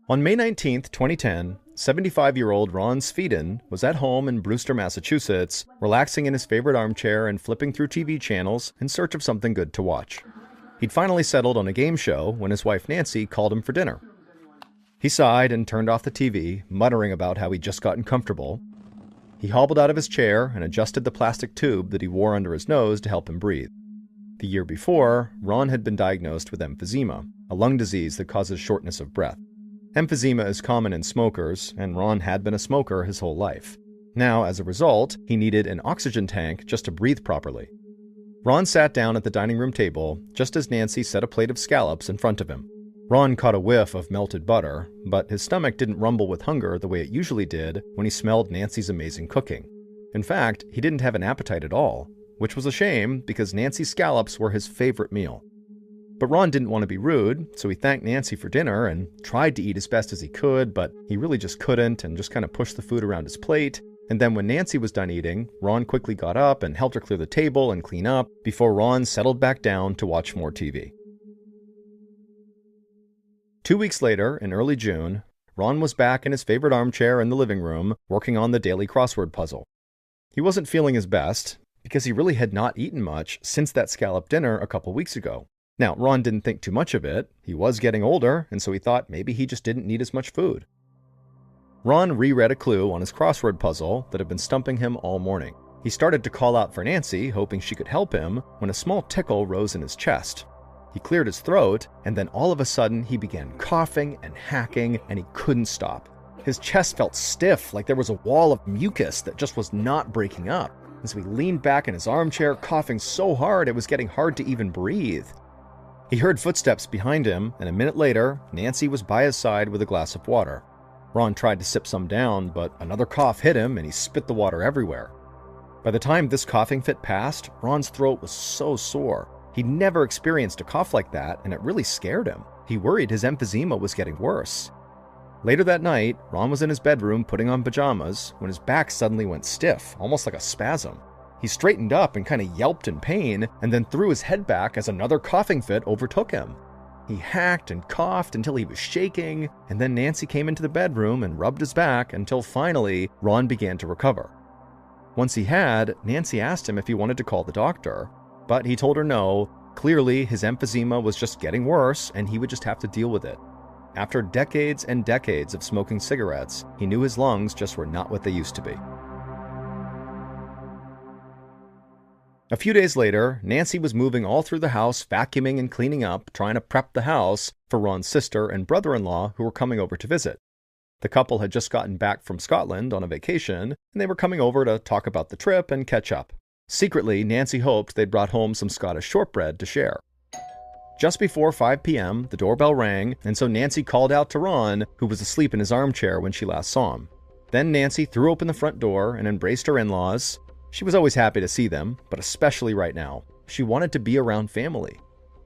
On May 19, 2010, 75-year-old Ron Sweden was at home in Brewster, Massachusetts, relaxing in his favorite armchair and flipping through TV channels in search of something good to watch. He'd finally settled on a game show when his wife Nancy called him for dinner. He sighed and turned off the TV, muttering about how he'd just gotten comfortable. He hobbled out of his chair and adjusted the plastic tube that he wore under his nose to help him breathe. The year before, Ron had been diagnosed with emphysema, a lung disease that causes shortness of breath. Emphysema is common in smokers, and Ron had been a smoker his whole life. Now, as a result, he needed an oxygen tank just to breathe properly. Ron sat down at the dining room table just as Nancy set a plate of scallops in front of him. Ron caught a whiff of melted butter, but his stomach didn't rumble with hunger the way it usually did when he smelled Nancy's amazing cooking. In fact, he didn't have an appetite at all, which was a shame because Nancy's scallops were his favorite meal. But Ron didn't want to be rude, so he thanked Nancy for dinner and tried to eat as best as he could, but he really just couldn't and just kind of pushed the food around his plate. And then when Nancy was done eating, Ron quickly got up and helped her clear the table and clean up before Ron settled back down to watch more TV. 2 weeks later, in early June, Ron was back in his favorite armchair in the living room, working on the daily crossword puzzle. He wasn't feeling his best, because he really had not eaten much since that scallop dinner a couple weeks ago. Now, Ron didn't think too much of it. He was getting older, and so he thought maybe he just didn't need as much food. Ron reread a clue on his crossword puzzle that had been stumping him all morning. He started to call out for Nancy, hoping she could help him, when a small tickle rose in his chest. He cleared his throat, and then all of a sudden he began coughing and hacking, and he couldn't stop. His chest felt stiff, like there was a wall of mucus that just was not breaking up. And so he leaned back in his armchair, coughing so hard it was getting hard to even breathe. He heard footsteps behind him, and a minute later, Nancy was by his side with a glass of water. Ron tried to sip some down, but another cough hit him and he spit the water everywhere. By the time this coughing fit passed, Ron's throat was so sore. He'd never experienced a cough like that, and it really scared him. He worried his emphysema was getting worse. Later that night, Ron was in his bedroom putting on pajamas when his back suddenly went stiff, almost like a spasm. He straightened up and kind of yelped in pain, and then threw his head back as another coughing fit overtook him. He hacked and coughed until he was shaking, and then Nancy came into the bedroom and rubbed his back until finally Ron began to recover. Once he had, Nancy asked him if he wanted to call the doctor, but he told her no. Clearly, his emphysema was just getting worse and he would just have to deal with it. After decades and decades of smoking cigarettes, he knew his lungs just were not what they used to be. A few days later, Nancy was moving all through the house, vacuuming and cleaning up, trying to prep the house for Ron's sister and brother-in-law who were coming over to visit. The couple had just gotten back from Scotland on a vacation, and they were coming over to talk about the trip and catch up. Secretly, Nancy hoped they'd brought home some Scottish shortbread to share. Just before 5 p.m., the doorbell rang, and so Nancy called out to Ron, who was asleep in his armchair when she last saw him. Then Nancy threw open the front door and embraced her in-laws. She was always happy to see them, but especially right now. She wanted to be around family.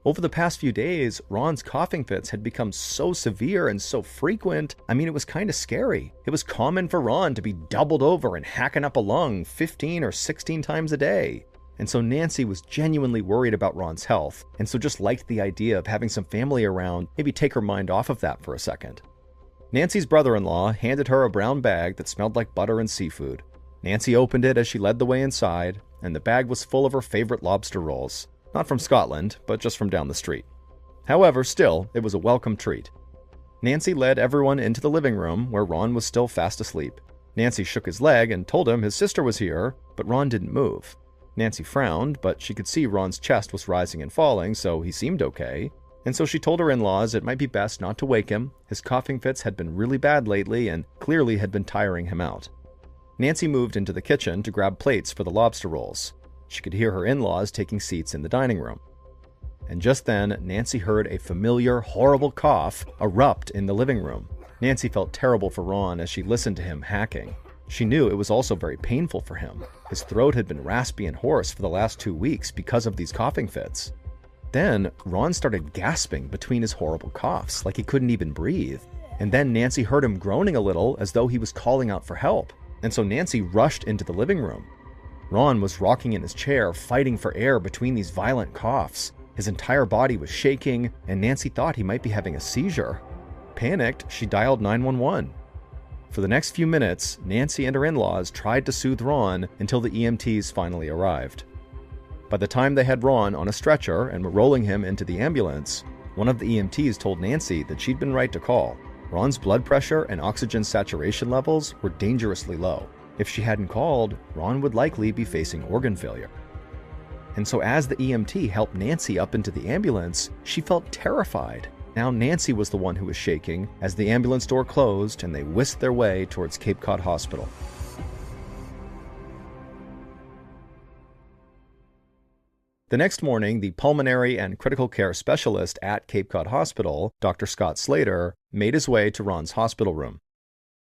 Over the past few days, Ron's coughing fits had become so severe and so frequent, it was kind of scary. It was common for Ron to be doubled over and hacking up a lung 15 or 16 times a day. And so Nancy was genuinely worried about Ron's health, and so just liked the idea of having some family around, maybe take her mind off of that for a second. Nancy's brother-in-law handed her a brown bag that smelled like butter and seafood. Nancy opened it as she led the way inside, and the bag was full of her favorite lobster rolls. Not from Scotland, but just from down the street. However, still, it was a welcome treat. Nancy led everyone into the living room, where Ron was still fast asleep. Nancy shook his leg and told him his sister was here, but Ron didn't move. Nancy frowned, but she could see Ron's chest was rising and falling, so he seemed okay. And so she told her in-laws it might be best not to wake him. His coughing fits had been really bad lately and clearly had been tiring him out. Nancy moved into the kitchen to grab plates for the lobster rolls. She could hear her in-laws taking seats in the dining room. And just then, Nancy heard a familiar, horrible cough erupt in the living room. Nancy felt terrible for Ron as she listened to him hacking. She knew it was also very painful for him. His throat had been raspy and hoarse for the last 2 weeks because of these coughing fits. Then, Ron started gasping between his horrible coughs, like he couldn't even breathe. And then Nancy heard him groaning a little as though he was calling out for help. And so Nancy rushed into the living room. Ron was rocking in his chair, fighting for air between these violent coughs. His entire body was shaking, and Nancy thought he might be having a seizure. panicked, she dialed 911. For the next few minutes, Nancy and her in-laws tried to soothe Ron until the EMTs finally arrived. By the time they had Ron on a stretcher and were rolling him into the ambulance, one of the EMTs told Nancy that she'd been right to call. Ron's blood pressure and oxygen saturation levels were dangerously low. If she hadn't called, Ron would likely be facing organ failure. And so as the EMT helped Nancy up into the ambulance, she felt terrified. Now Nancy was the one who was shaking as the ambulance door closed and they whisked their way towards Cape Cod Hospital. The next morning, the pulmonary and critical care specialist at Cape Cod Hospital, Dr. Scott Slater, made his way to Ron's hospital room.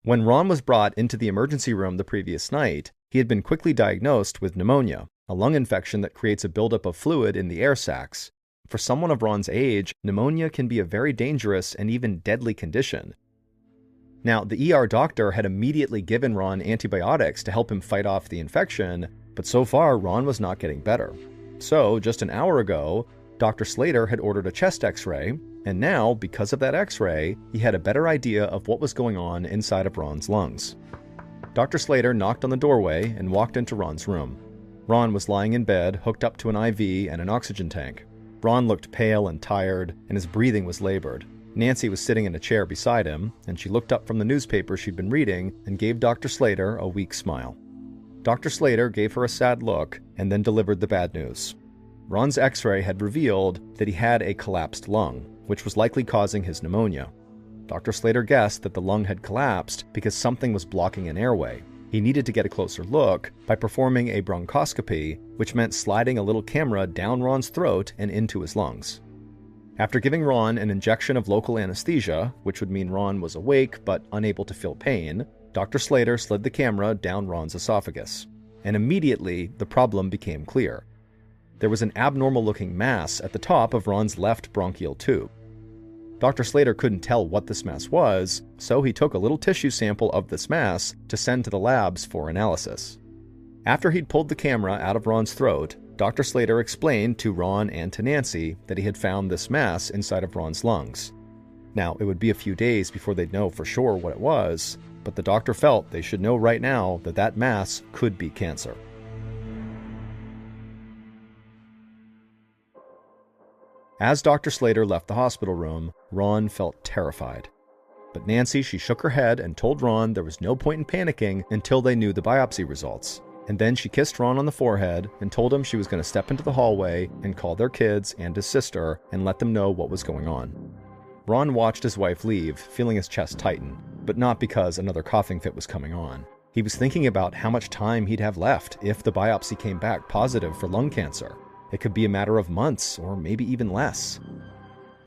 When Ron was brought into the emergency room the previous night, he had been quickly diagnosed with pneumonia, a lung infection that creates a buildup of fluid in the air sacs. For someone of Ron's age, pneumonia can be a very dangerous and even deadly condition. Now, the ER doctor had immediately given Ron antibiotics to help him fight off the infection, but so far Ron was not getting better. So, just an hour ago, Dr. Slater had ordered a chest x-ray, and now, because of that x-ray, he had a better idea of what was going on inside of Ron's lungs. Dr. Slater knocked on the doorway and walked into Ron's room. Ron was lying in bed, hooked up to an IV and an oxygen tank. Ron looked pale and tired, and his breathing was labored. Nancy was sitting in a chair beside him, and she looked up from the newspaper she'd been reading and gave Dr. Slater a weak smile. Dr. Slater gave her a sad look and then delivered the bad news. Ron's x-ray had revealed that he had a collapsed lung, which was likely causing his pneumonia. Dr. Slater guessed that the lung had collapsed because something was blocking an airway. He needed to get a closer look by performing a bronchoscopy, which meant sliding a little camera down Ron's throat and into his lungs. After giving Ron an injection of local anesthesia, which would mean Ron was awake but unable to feel pain, Dr. Slater slid the camera down Ron's esophagus. And immediately, the problem became clear. There was an abnormal-looking mass at the top of Ron's left bronchial tube. Dr. Slater couldn't tell what this mass was, so he took a little tissue sample of this mass to send to the labs for analysis. After he'd pulled the camera out of Ron's throat, Dr. Slater explained to Ron and to Nancy that he had found this mass inside of Ron's lungs. Now, it would be a few days before they'd know for sure what it was, but the doctor felt they should know right now that that mass could be cancer. As Dr. Slater left the hospital room, Ron felt terrified. But Nancy, she shook her head and told Ron there was no point in panicking until they knew the biopsy results. And then she kissed Ron on the forehead and told him she was going to step into the hallway and call their kids and his sister and let them know what was going on. Ron watched his wife leave, feeling his chest tighten, but not because another coughing fit was coming on. He was thinking about how much time he'd have left if the biopsy came back positive for lung cancer. It could be a matter of months, or maybe even less.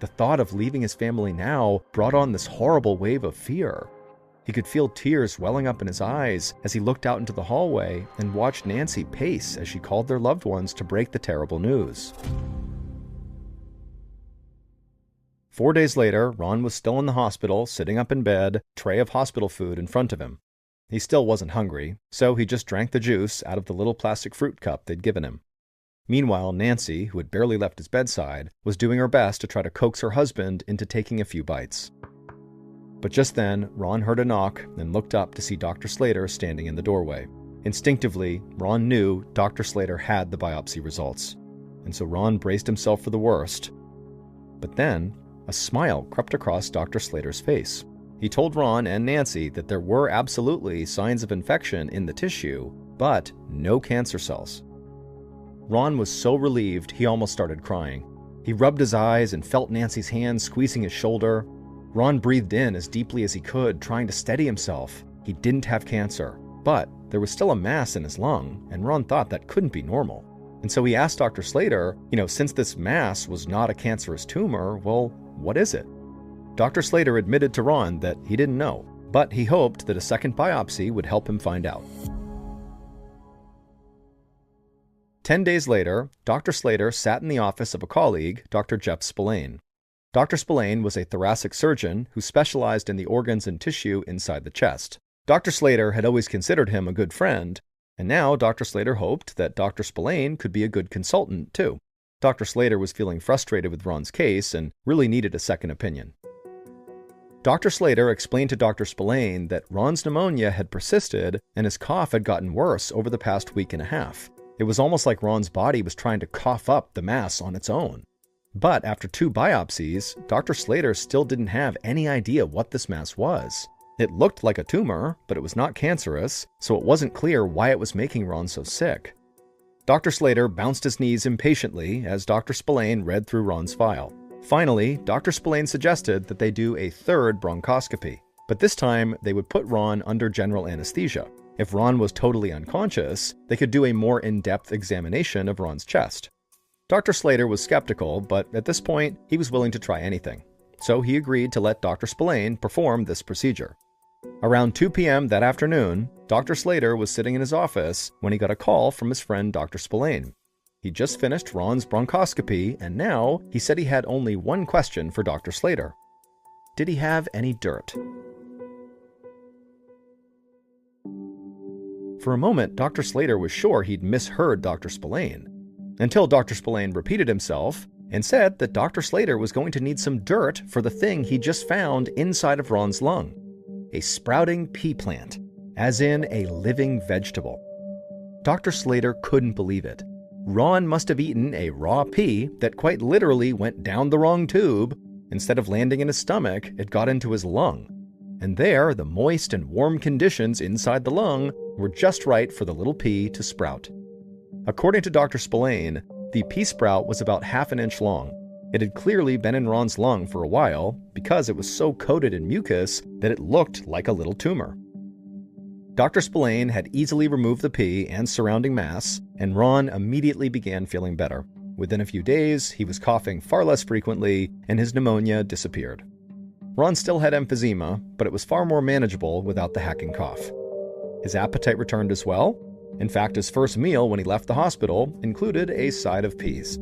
The thought of leaving his family now brought on this horrible wave of fear. He could feel tears welling up in his eyes as he looked out into the hallway and watched Nancy pace as she called their loved ones to break the terrible news. 4 days later, Ron was still in the hospital, sitting up in bed, tray of hospital food in front of him. He still wasn't hungry, so he just drank the juice out of the little plastic fruit cup they'd given him. Meanwhile, Nancy, who had barely left his bedside, was doing her best to try to coax her husband into taking a few bites. But just then, Ron heard a knock and looked up to see Dr. Slater standing in the doorway. Instinctively, Ron knew Dr. Slater had the biopsy results, and so Ron braced himself for the worst. But then, a smile crept across Dr. Slater's face. He told Ron and Nancy that there were absolutely signs of infection in the tissue, but no cancer cells. Ron was so relieved he almost started crying. He rubbed his eyes and felt Nancy's hand squeezing his shoulder. Ron breathed in as deeply as he could, trying to steady himself. He didn't have cancer, but there was still a mass in his lung, and Ron thought that couldn't be normal. And so he asked Dr. Slater, since this mass was not a cancerous tumor, well, what is it? Dr. Slater admitted to Ron that he didn't know, but he hoped that a second biopsy would help him find out. 10 days later, Dr. Slater sat in the office of a colleague, Dr. Jeff Spillane. Dr. Spillane was a thoracic surgeon who specialized in the organs and tissue inside the chest. Dr. Slater had always considered him a good friend, and now Dr. Slater hoped that Dr. Spillane could be a good consultant, too. Dr. Slater was feeling frustrated with Ron's case and really needed a second opinion. Dr. Slater explained to Dr. Spillane that Ron's pneumonia had persisted and his cough had gotten worse over the past week and a half. It was almost like Ron's body was trying to cough up the mass on its own. But after 2 biopsies, Dr. Slater still didn't have any idea what this mass was. It looked like a tumor, but it was not cancerous, so it wasn't clear why it was making Ron so sick. Dr. Slater bounced his knees impatiently as Dr. Spillane read through Ron's file. Finally, Dr. Spillane suggested that they do a 3rd bronchoscopy, but this time they would put Ron under general anesthesia. If Ron was totally unconscious, they could do a more in-depth examination of Ron's chest. Dr. Slater was skeptical, but at this point, he was willing to try anything. So he agreed to let Dr. Spillane perform this procedure. Around 2 p.m. that afternoon, Dr. Slater was sitting in his office when he got a call from his friend Dr. Spillane. He just finished Ron's bronchoscopy, and now he said he had only one question for Dr. Slater. Did he have any dirt? For a moment, Dr. Slater was sure he'd misheard Dr. Spillane, until Dr. Spillane repeated himself and said that Dr. Slater was going to need some dirt for the thing he just found inside of Ron's lung. A sprouting pea plant, as in a living vegetable. Dr. Slater couldn't believe it. Ron must have eaten a raw pea that quite literally went down the wrong tube. Instead of landing in his stomach, it got into his lung. And there, the moist and warm conditions inside the lung were just right for the little pea to sprout. According to Dr. Spillane, the pea sprout was about ½ an inch long. It had clearly been in Ron's lung for a while because it was so coated in mucus that it looked like a little tumor. Dr. Spillane had easily removed the pea and surrounding mass, and Ron immediately began feeling better. Within a few days, he was coughing far less frequently, and his pneumonia disappeared. Ron still had emphysema, but it was far more manageable without the hacking cough. His appetite returned as well. In fact, his first meal when he left the hospital included a side of peas.